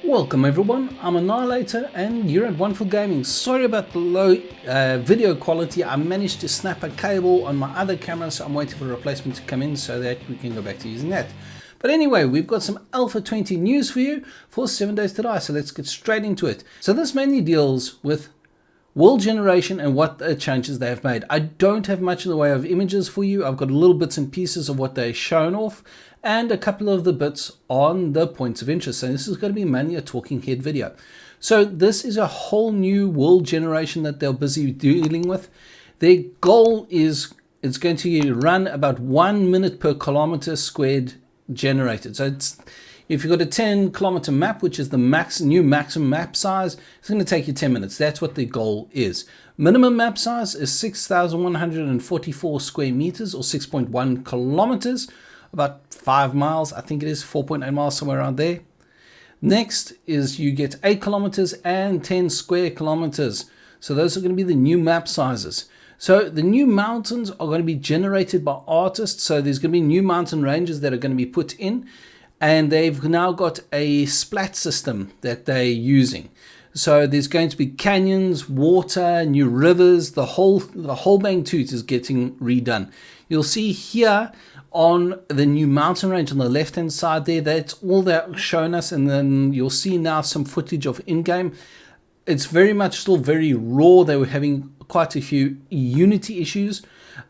Welcome everyone, I'm Annihilator and you're at Wonderful Gaming. Sorry about the low video quality. I managed to snap a cable on my other camera, so I'm waiting for a replacement to come in so that we can go back to using that. But anyway, we've got some Alpha 20 news for you for 7 days to die, so let's get straight into it. So this mainly deals with world generation and what changes they have made. I don't have much in the way of images for you. I've got little bits and pieces of what they've shown off and a couple of the bits on the points of interest. So this is going to be mainly a talking head video. So this is a whole new world generation that they're busy dealing with. Their goal is it's going to run about 1 minute per kilometer squared generated. So if you've got a 10 kilometer map, which is the new maximum map size, it's going to take you 10 minutes. That's what the goal is. Minimum map size is 6,144 square meters or 6.1 kilometers, about 5 miles. I think it is 4.8 miles, somewhere around there. Next is you get 8 kilometers and 10 square kilometers. So those are going to be the new map sizes. So the new mountains are going to be generated by artists. So there's going to be new mountain ranges that are going to be put in. And they've now got a splat system that they're using. So there's going to be canyons, water, new rivers. The whole bang toot is getting redone. You'll see here on the new mountain range on the left hand side there, that's all they're showing us. And then you'll see now some footage of in-game. It's very much still very raw. They were having quite a few Unity issues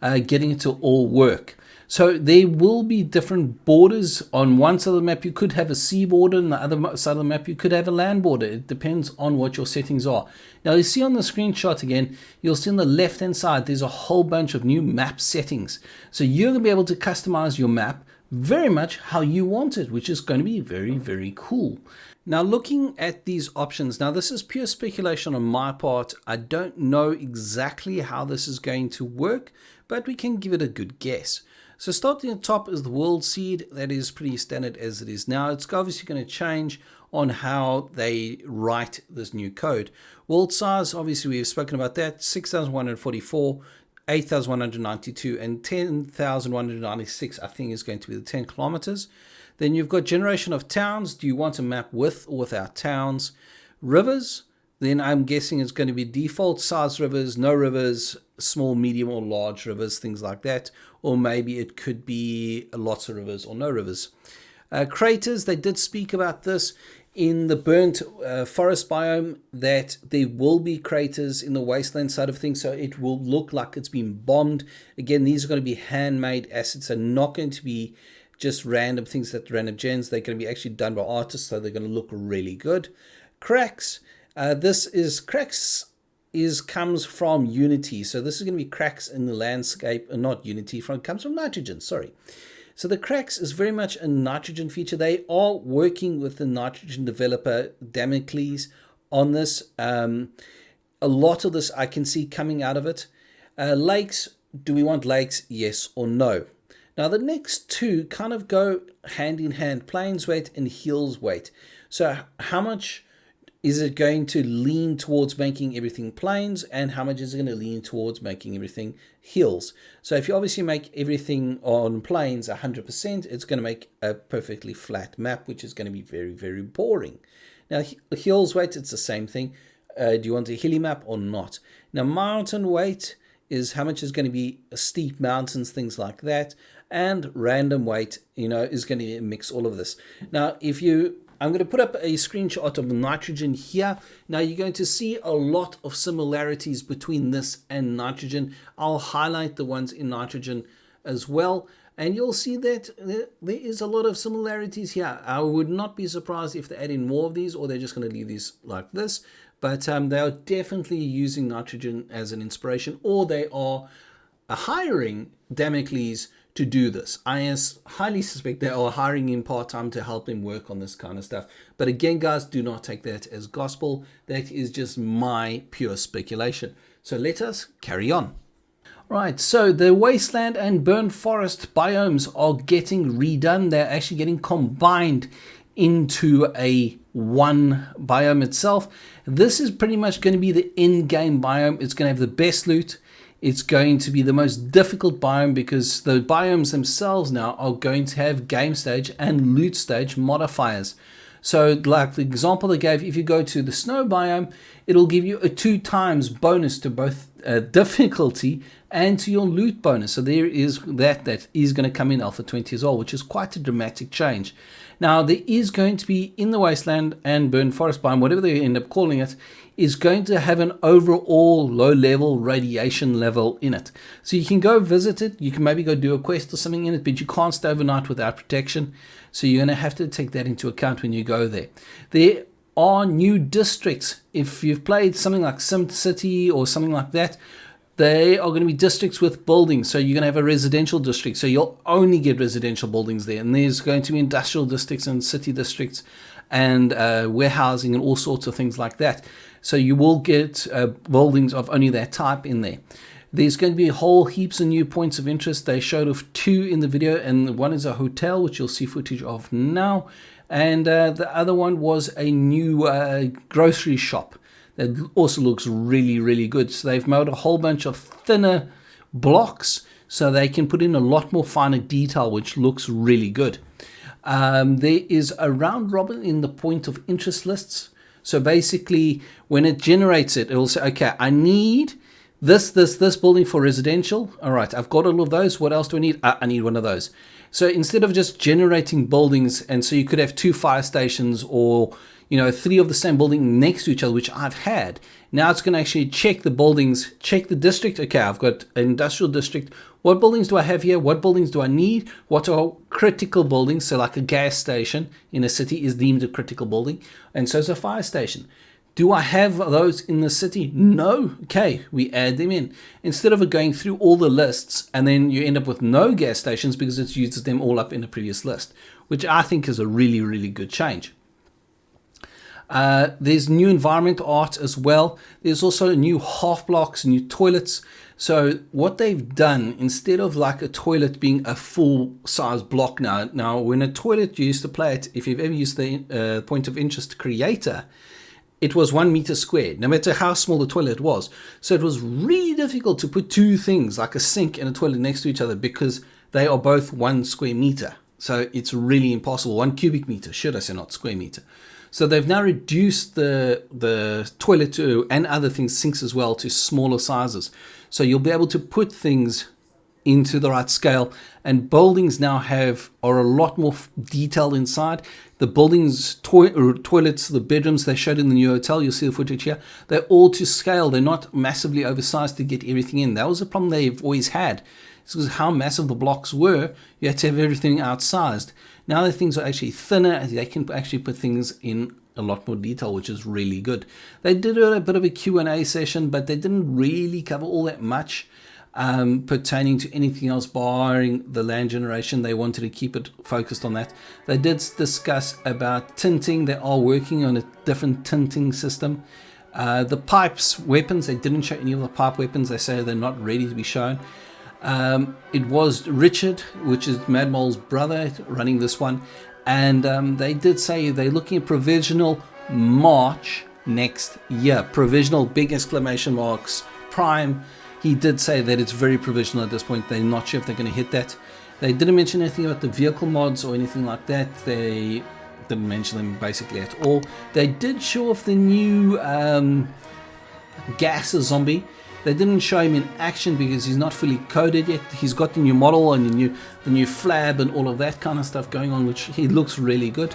getting it to all work. So there will be different borders. On one side of the map you could have a sea border, and the other side of the map you could have a land border. It depends on what your settings are. Now you see on the screenshot again, you'll see on the left hand side there's a whole bunch of new map settings. So you're going to be able to customize your map very much how you want it, which is going to be very, very cool. Now looking at these options, now this is pure speculation on my part. I don't know exactly how this is going to work, but we can give it a good guess. So starting at the top is the world seed. That is pretty standard as it is now. It's obviously going to change on how they write this new code. World size, obviously we've spoken about that, 6,144, 8,192 and 10,196 I think is going to be the 10 kilometers. Then you've got generation of towns. Do you want a map with or without towns? Rivers, then I'm guessing it's going to be default size rivers, no rivers, small, medium or large rivers, things like that. Or maybe it could be lots of rivers or no rivers. Craters, they did speak about this in the burnt forest biome, that there will be craters in the wasteland side of things, so it will look like it's been bombed. Again, these are going to be handmade assets, so not going to be just random things that random gens. They're going to be actually done by artists, so they're going to look really good. Cracks, comes from Unity, so this is going to be cracks in the landscape, not Unity, comes from nitrogen, sorry. So the cracks is very much a nitrogen feature. They are working with the nitrogen developer Damocles on this. A lot of this I can see coming out of it. Lakes, do we want lakes? Yes or no? Now the next two kind of go hand in hand, plains weight and hills weight. So how much is it going to lean towards making everything plains, and how much is it going to lean towards making everything hills? So if you obviously make everything on plains 100%, it's going to make a perfectly flat map, which is going to be very, very boring. Now hills weight, it's the same thing. Do you want a hilly map or not? Now mountain weight is how much is going to be steep mountains, things like that. And random weight, is going to mix all of this. Now I'm going to put up a screenshot of nitrogen here. Now you're going to see a lot of similarities between this and nitrogen. I'll highlight the ones in nitrogen as well. And you'll see that there is a lot of similarities here. I would not be surprised if they add in more of these, or they're just going to leave these like this. But they are definitely using nitrogen as an inspiration, or they are hiring Damocles to do this. I highly suspect they are hiring him part-time to help him work on this kind of stuff. But again, guys, do not take that as gospel. That is just my pure speculation. So let us carry on. Right, so the wasteland and burnt forest biomes are getting redone. They're actually getting combined into a one biome itself. This is pretty much going to be the in-game biome. It's going to have the best loot. It's going to be the most difficult biome because the biomes themselves now are going to have game stage and loot stage modifiers. So like the example they gave, if you go to the snow biome, it'll give you a 2 times bonus to both difficulty and to your loot bonus. So there is that is going to come in Alpha 20 as well, which is quite a dramatic change. Now there is going to be in the Wasteland and Burn Forest biome, whatever they end up calling it, is going to have an overall low level radiation level in it. So you can go visit it, you can maybe go do a quest or something in it, but you can't stay overnight without protection. So you're going to have to take that into account when you go there. There are new districts. If you've played something like SimCity or something like that, they are going to be districts with buildings. So you're going to have a residential district. So you'll only get residential buildings there. And there's going to be industrial districts and city districts and warehousing and all sorts of things like that. So you will get buildings of only that type in there. There's going to be a whole heaps of new points of interest. They showed of 2 in the video, and one is a hotel, which you'll see footage of now. And the other one was a new grocery shop that also looks really, really good. So they've made a whole bunch of thinner blocks so they can put in a lot more finer detail, which looks really good. There is a round robin in the point of interest lists. So basically, when it generates it, it will say, okay, I need this building for residential. All right, I've got all of those. What else do I need? I need one of those. So instead of just generating buildings, and so you could have 2 fire stations or 3 of the same building next to each other, which I've had. Now it's going to actually check the buildings, check the district. Okay, I've got an industrial district. What buildings do I have here? What buildings do I need? What are critical buildings? So like a gas station in a city is deemed a critical building. And so is a fire station. Do I have those in the city? No. Okay, we add them in. Instead of going through all the lists and then you end up with no gas stations because it uses them all up in a previous list, which I think is a really, really good change. There's new environment art as well. There's also new half blocks, new toilets. So what they've done, instead of like a toilet being a full size block now when a toilet, you used to play it, if you've ever used the point of interest creator, it was 1 meter squared, no matter how small the toilet was. So it was really difficult to put 2 things like a sink and a toilet next to each other because they are both 1 square meter. So it's really impossible. 1 cubic meter, should I say, not square meter. So they've now reduced the toilet and other things, sinks as well, to smaller sizes. So you'll be able to put things into the right scale, and buildings now are a lot more detailed inside. The buildings, toilets, the bedrooms they showed in the new hotel, you'll see the footage here, they're all to scale. They're not massively oversized to get everything in. That was a problem they've always had. It's because how massive the blocks were, you had to have everything outsized. Now that things are actually thinner, they can actually put things in a lot more detail, which is really good. They did a bit of a Q&A session, but they didn't really cover all that much pertaining to anything else barring the land generation. They wanted to keep it focused on that. They did discuss about tinting. They are working on a different tinting system. The pipes weapons, they didn't show any of the pipe weapons. They say they're not ready to be shown. It was Richard, which is Mad Mole's brother, running this one, and they did say they're looking at provisional March next year. Provisional, big exclamation marks, prime. He did say that it's very provisional at this point. They're not sure if they're going to hit that. They didn't mention anything about the vehicle mods or anything like that. They didn't mention them basically at all. They did show off the new gas zombie. They didn't show him in action because he's not fully coded yet. He's got the new model and the new flab and all of that kind of stuff going on, which he looks really good.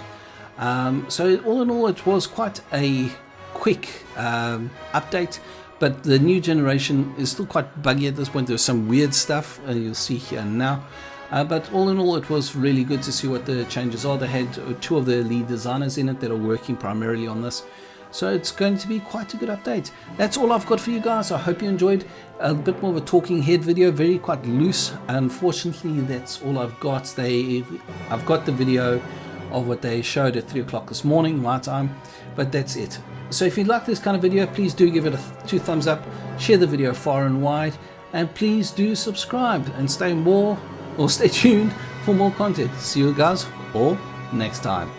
So all in all, it was quite a quick update. But the new generation is still quite buggy at this point. There's some weird stuff you'll see here now. But all in all, it was really good to see what the changes are. They had 2 of the lead designers in it that are working primarily on this. So it's going to be quite a good update. That's all I've got for you guys. I hope you enjoyed a bit more of a talking head video, very quite loose. Unfortunately, that's all I've got. I've got the video of what they showed at 3 o'clock this morning, my time, but that's it. So if you like this kind of video, please do give it 2 thumbs up, share the video far and wide, and please do subscribe and stay tuned for more content. See you guys all next time.